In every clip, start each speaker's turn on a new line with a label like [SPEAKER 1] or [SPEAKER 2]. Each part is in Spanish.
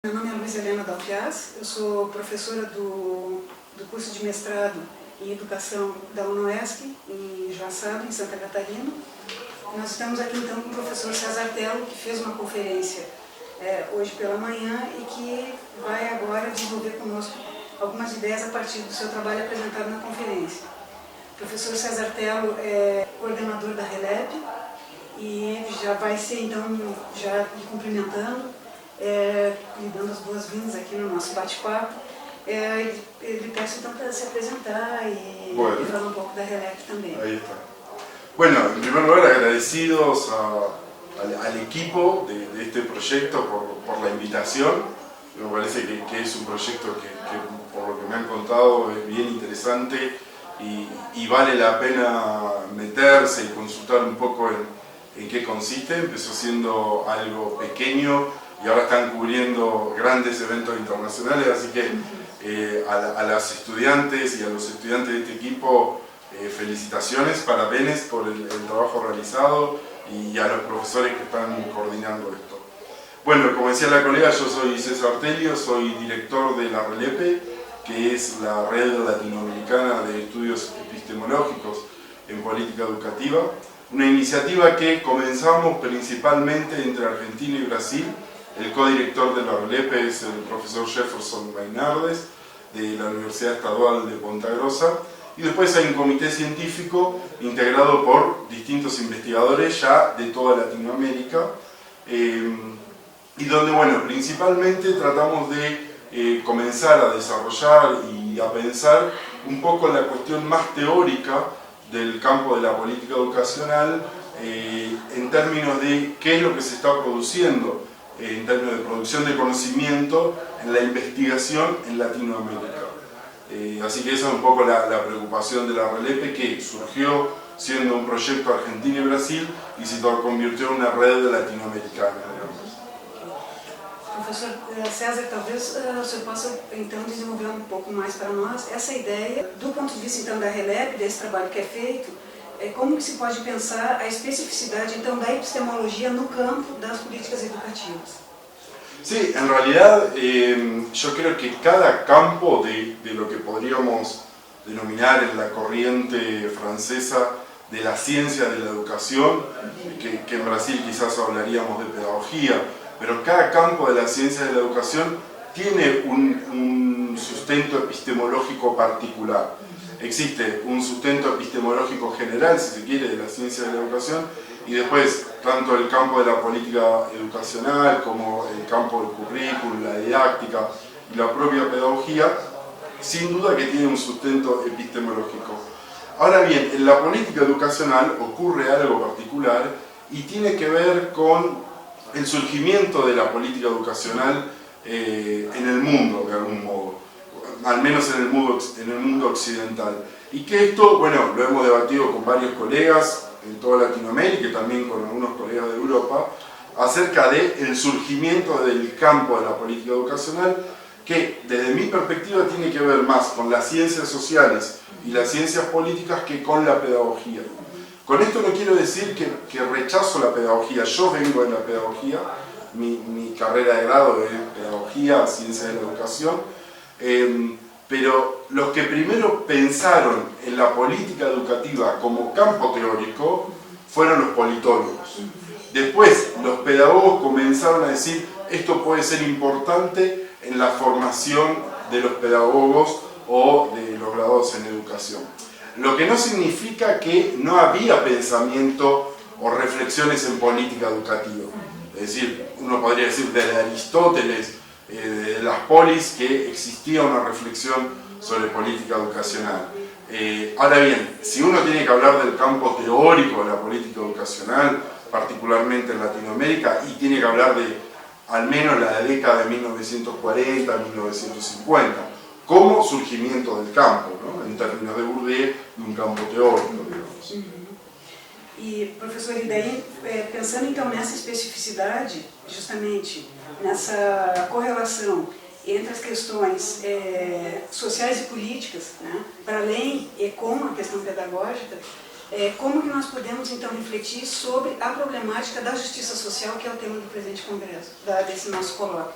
[SPEAKER 1] Meu nome é Luiz Helena Dalpiaz, eu sou professora do curso de mestrado em Educação da UNOESC, em Joaçaba, em Santa Catarina. Nós estamos aqui então com o professor César Tello, que fez uma conferência hoje pela manhã e que vai agora desenvolver conosco algumas ideias a partir do seu trabalho apresentado na conferência. O professor César Tello é coordenador da RELEP e já vai ser então, já lhe cumprimentando, lhe dando as boas-vindas aqui no nosso bate-papo. Ele peço então para se apresentar y falar un poco de RELEP también.
[SPEAKER 2] Ahí está. Bueno, en primer lugar agradecidos al equipo de este proyecto por la invitación. Me parece que es un proyecto que por lo que me han contado es bien interesante y vale la pena meterse y consultar un poco en qué consiste. Empezó siendo algo pequeño y ahora están cubriendo grandes eventos internacionales, así que a las estudiantes y a los estudiantes de este equipo felicitaciones, parabéns por el trabajo realizado y a los profesores que están coordinando esto. Bueno, como decía la colega, yo soy César Tello, soy director de la RELEP, que es la Red Latinoamericana de Estudios Epistemológicos en Política Educativa, una iniciativa que comenzamos principalmente entre Argentina y Brasil. El codirector de la RELEP es el profesor Jefferson Maynardes, de la Universidad Estadual de Ponta Grossa, y después hay un comité científico integrado por distintos investigadores ya de toda Latinoamérica, y donde, bueno, principalmente tratamos de comenzar a desarrollar y a pensar un poco en la cuestión más teórica del campo de la política educacional, en términos de qué es lo que se está produciendo en términos de producción de conocimiento en la investigación en Latinoamérica. Así que esa es un poco la preocupación de la RELEP, que surgió siendo un proyecto Argentina y Brasil y se convirtió en una red latinoamericana.
[SPEAKER 1] Professor César, talvez o senhor possa então desenvolver um pouco mais para nós essa ideia, do ponto de vista então da RELEP, desse trabalho que é feito, como que se pode pensar a especificidade então da epistemologia no campo das políticas educativas?
[SPEAKER 2] Sí, en realidad yo creo que cada campo de lo que podríamos denominar en la corriente francesa de la ciencia de la educación, que en Brasil quizás hablaríamos de pedagogía, pero cada campo de la ciencia de la educación tiene un sustento epistemológico particular. Existe un sustento epistemológico general, si se quiere, de la ciencia de la educación, y después tanto el campo de la política educacional como el campo del currículum, la didáctica y la propia pedagogía, sin duda que tiene un sustento epistemológico. Ahora bien, en la política educacional ocurre algo particular y tiene que ver con el surgimiento de la política educacional en el mundo, de algún modo, al menos en el mundo occidental. Y que esto, bueno, lo hemos debatido con varios colegas en toda Latinoamérica y también con algunos colegas de Europa, acerca del surgimiento del campo de la política educacional, que desde mi perspectiva tiene que ver más con las ciencias sociales y las ciencias políticas que con la pedagogía. Con esto no quiero decir que rechazo la pedagogía. Yo vengo de la pedagogía, mi carrera de grado es pedagogía, ciencias de la educación, pero los que primero pensaron en la política educativa como campo teórico fueron los politólogos. Después los pedagogos comenzaron a decir esto puede ser importante en la formación de los pedagogos o de los graduados en educación. Lo que no significa que no había pensamiento o reflexiones en política educativa. Es decir, uno podría decir desde Aristóteles, de las polis, que existía una reflexión sobre política educacional. Ahora bien, si uno tiene que hablar del campo teórico de la política educacional, particularmente en Latinoamérica, y tiene que hablar de al menos la década de 1940, 1950, como surgimiento del campo, ¿no? En términos de Bourdieu, de un campo teórico, digamos.
[SPEAKER 1] E, professor, e daí, pensando então nessa especificidade, justamente nessa correlação entre as questões sociais e políticas, né, para além e com a questão pedagógica, como que nós podemos então refletir sobre a problemática da justiça social, que é o tema do presente congresso, desse nosso colóquio.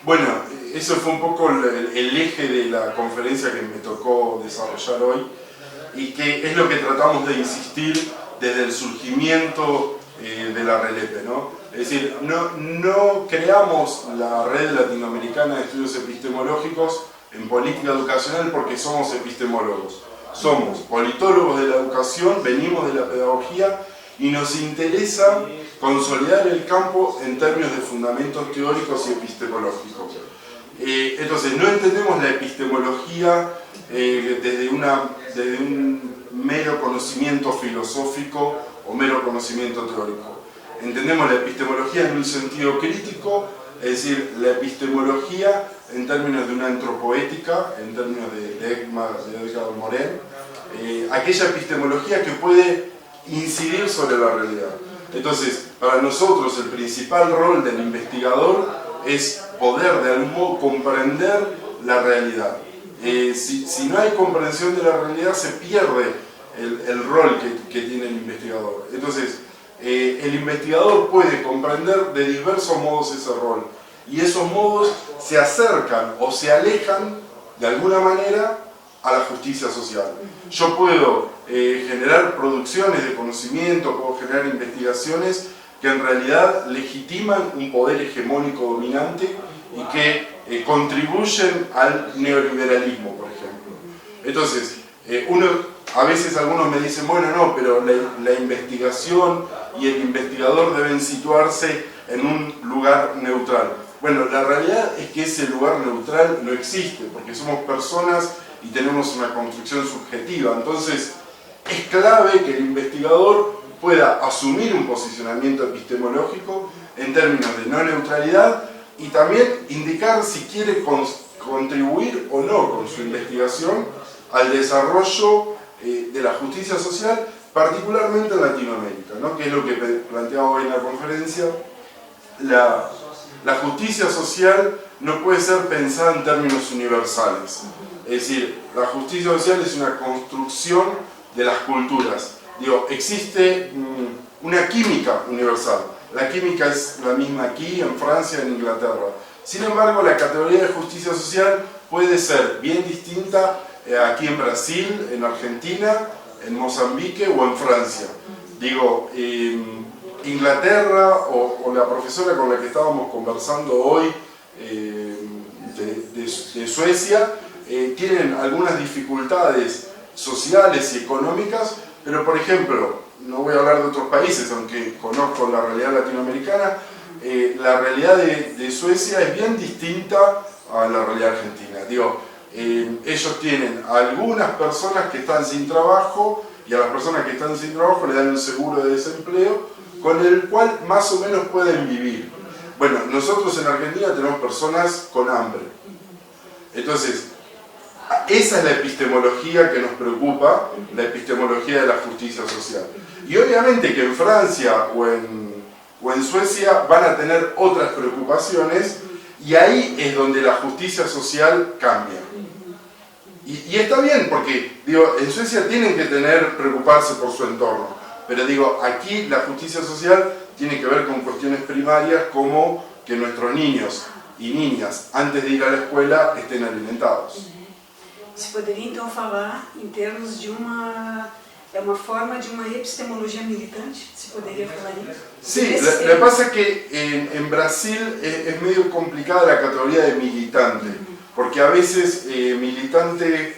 [SPEAKER 2] Bueno, eso fue un poco el eje de la conferencia que me tocó desarrollar hoy y que es lo que tratamos de insistir desde el surgimiento de la RELEPE, ¿no? Es decir, no creamos la Red Latinoamericana de Estudios Epistemológicos en política educacional porque somos epistemólogos. Somos politólogos de la educación, venimos de la pedagogía y nos interesa consolidar el campo en términos de fundamentos teóricos y epistemológicos. Entonces, no entendemos la epistemología desde un mero conocimiento filosófico o mero conocimiento teórico. Entendemos la epistemología en un sentido crítico, es decir, la epistemología en términos de una antropoética, en términos de Edgar Morin, aquella epistemología que puede incidir sobre la realidad. Entonces, para nosotros el principal rol del investigador es poder de algún modo comprender la realidad. Si no hay comprensión de la realidad, se pierde el rol que tiene el investigador. Entonces, el investigador puede comprender de diversos modos ese rol, y esos modos se acercan o se alejan de alguna manera a la justicia social. Yo puedo generar producciones de conocimiento, puedo generar investigaciones que en realidad legitiman un poder hegemónico dominante y que contribuyen al neoliberalismo, por ejemplo. Entonces, a veces algunos me dicen, bueno, no, pero la investigación y el investigador deben situarse en un lugar neutral. Bueno, la realidad es que ese lugar neutral no existe, porque somos personas y tenemos una construcción subjetiva. Entonces, es clave que el investigador pueda asumir un posicionamiento epistemológico en términos de no neutralidad y también indicar si quiere contribuir o no con su investigación al desarrollo de la justicia social, particularmente en Latinoamérica, ¿no? Que es lo que planteaba hoy en la conferencia. La justicia social no puede ser pensada en términos universales. Es decir, la justicia social es una construcción de las culturas. Digo, existe una química universal. La química es la misma aquí, en Francia, en Inglaterra. Sin embargo, la categoría de justicia social puede ser bien distinta aquí en Brasil, en Argentina, en Mozambique o en Francia. Digo, Inglaterra o la profesora con la que estábamos conversando hoy de Suecia tienen algunas dificultades sociales y económicas, pero por ejemplo, no voy a hablar de otros países, aunque conozco la realidad latinoamericana, la realidad de Suecia es bien distinta a la realidad argentina. Digo, ellos tienen algunas personas que están sin trabajo y a las personas que están sin trabajo le dan un seguro de desempleo con el cual más o menos pueden vivir. Bueno, nosotros en Argentina tenemos personas con hambre. Entonces, esa es la epistemología que nos preocupa, la epistemología de la justicia social. Y obviamente que en Francia o en Suecia van a tener otras preocupaciones y ahí es donde la justicia social cambia. Y está bien, porque digo, en Suecia tienen que preocuparse por su entorno, pero digo, aquí la justicia social tiene que ver con cuestiones primarias como que nuestros niños y niñas, antes de ir a la escuela, estén alimentados.
[SPEAKER 1] Se poderia então falar em termos de uma forma de uma epistemologia militante? Se poderia falar isso?
[SPEAKER 2] Sí, lo que pasa es que en Brasil es medio complicada la categoría de militante, porque a veces militante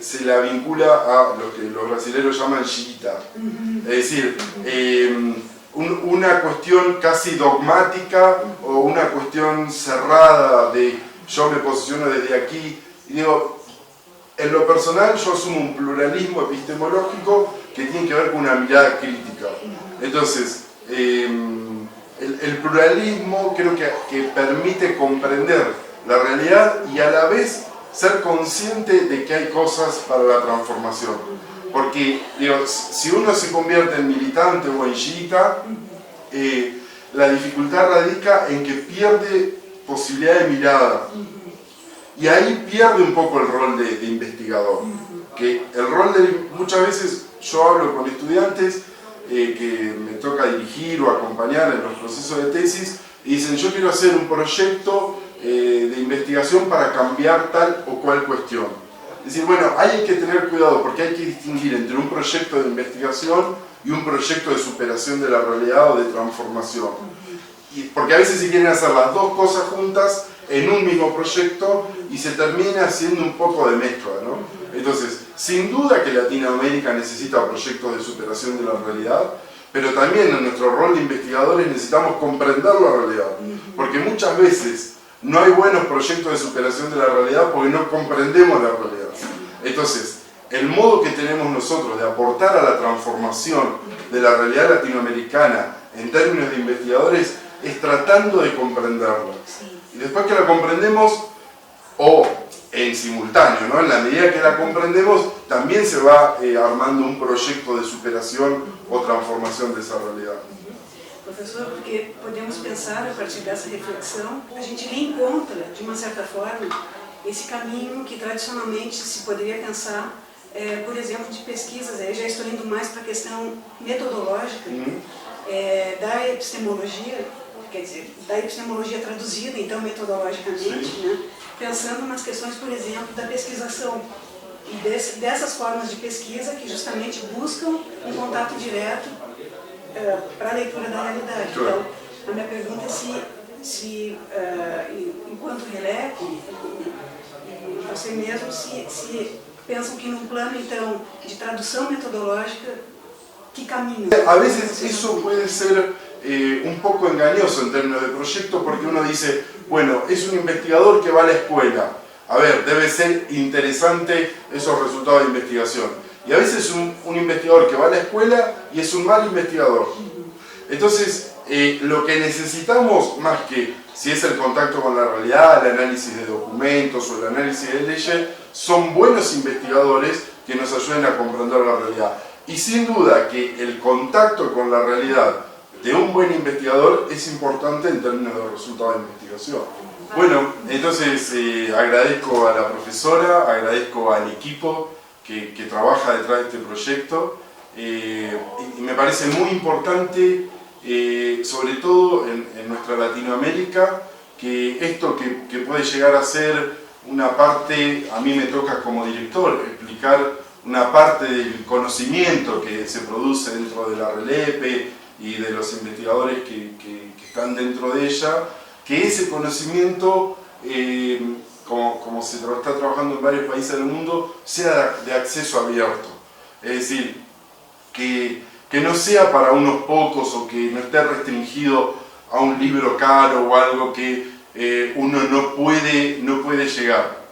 [SPEAKER 2] se la vincula a lo que los brasileños llaman chiita, es decir, una cuestión casi dogmática o una cuestión cerrada de yo me posiciono desde aquí. Y digo, en lo personal yo asumo un pluralismo epistemológico que tiene que ver con una mirada crítica. Entonces, el pluralismo creo que permite comprender la realidad y a la vez ser consciente de que hay cosas para la transformación. Porque digo, si uno se convierte en militante o en chiita, la dificultad radica en que pierde posibilidad de mirada. Y ahí pierde un poco el rol de investigador. Que el rol muchas veces yo hablo con estudiantes que me toca dirigir o acompañar en los procesos de tesis y dicen, yo quiero hacer un proyecto de investigación para cambiar tal o cual cuestión. Es decir, bueno, hay que tener cuidado porque hay que distinguir entre un proyecto de investigación y un proyecto de superación de la realidad o de transformación. Porque a veces se quieren hacer las dos cosas juntas en un mismo proyecto y se termina haciendo un poco de mezcla, ¿no? Entonces, sin duda que Latinoamérica necesita proyectos de superación de la realidad, pero también en nuestro rol de investigadores necesitamos comprender la realidad, porque muchas veces no hay buenos proyectos de superación de la realidad porque no comprendemos la realidad. Entonces, el modo que tenemos nosotros de aportar a la transformación de la realidad latinoamericana en términos de investigadores es tratando de comprenderla. Y después que la comprendemos, o en simultáneo, ¿no? En la medida que la comprendemos, también se va armando un proyecto de superación o transformação dessa realidade.
[SPEAKER 1] Professor, porque podemos pensar, a partir dessa reflexão, a gente reencontra, de uma certa forma, esse caminho que tradicionalmente se poderia pensar, por exemplo, de pesquisas, aí já estou indo mais para a questão metodológica, da epistemologia, quer dizer, da epistemologia traduzida, então, metodologicamente, né? Pensando nas questões, por exemplo, da pesquisação e dessas formas de pesquisa que justamente buscam um contato direto para a leitura da realidade. Então, a minha pergunta é se enquanto RELEC, você mesmo, se pensam que num plano, então, de tradução metodológica, ¿qué camino?
[SPEAKER 2] A veces eso puede ser un poco engañoso en términos de proyecto porque uno dice, bueno, es un investigador que va a la escuela, a ver, debe ser interesante esos resultados de investigación. Y a veces un investigador que va a la escuela y es un mal investigador. Entonces, lo que necesitamos, más que si es el contacto con la realidad, el análisis de documentos o el análisis de leyes, son buenos investigadores que nos ayuden a comprender la realidad. Y sin duda que el contacto con la realidad de un buen investigador es importante en términos de resultados de investigación. Bueno, entonces agradezco a la profesora, agradezco al equipo que trabaja detrás de este proyecto y me parece muy importante, sobre todo en nuestra Latinoamérica, que esto que puede llegar a ser una parte, a mí me toca como director explicar una parte del conocimiento que se produce dentro de la RELEPE y de los investigadores que están dentro de ella, que ese conocimiento, como se está trabajando en varios países del mundo, sea de acceso abierto. Es decir, que no sea para unos pocos o que no esté restringido a un libro caro o algo que uno no puede llegar.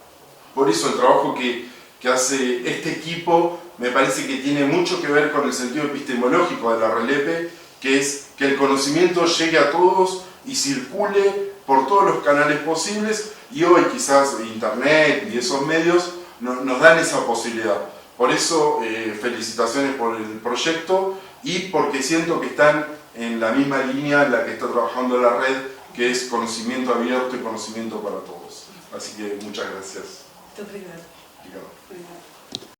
[SPEAKER 2] Por eso el trabajo que hace este equipo me parece que tiene mucho que ver con el sentido epistemológico de la RELEPE, que es que el conocimiento llegue a todos y circule por todos los canales posibles, y hoy quizás internet y esos medios nos dan esa posibilidad. Por eso felicitaciones por el proyecto y porque siento que están en la misma línea en la que está trabajando la red, que es conocimiento abierto y conocimiento para todos. Así que muchas gracias.
[SPEAKER 1] Muito obrigada.
[SPEAKER 2] Obrigado.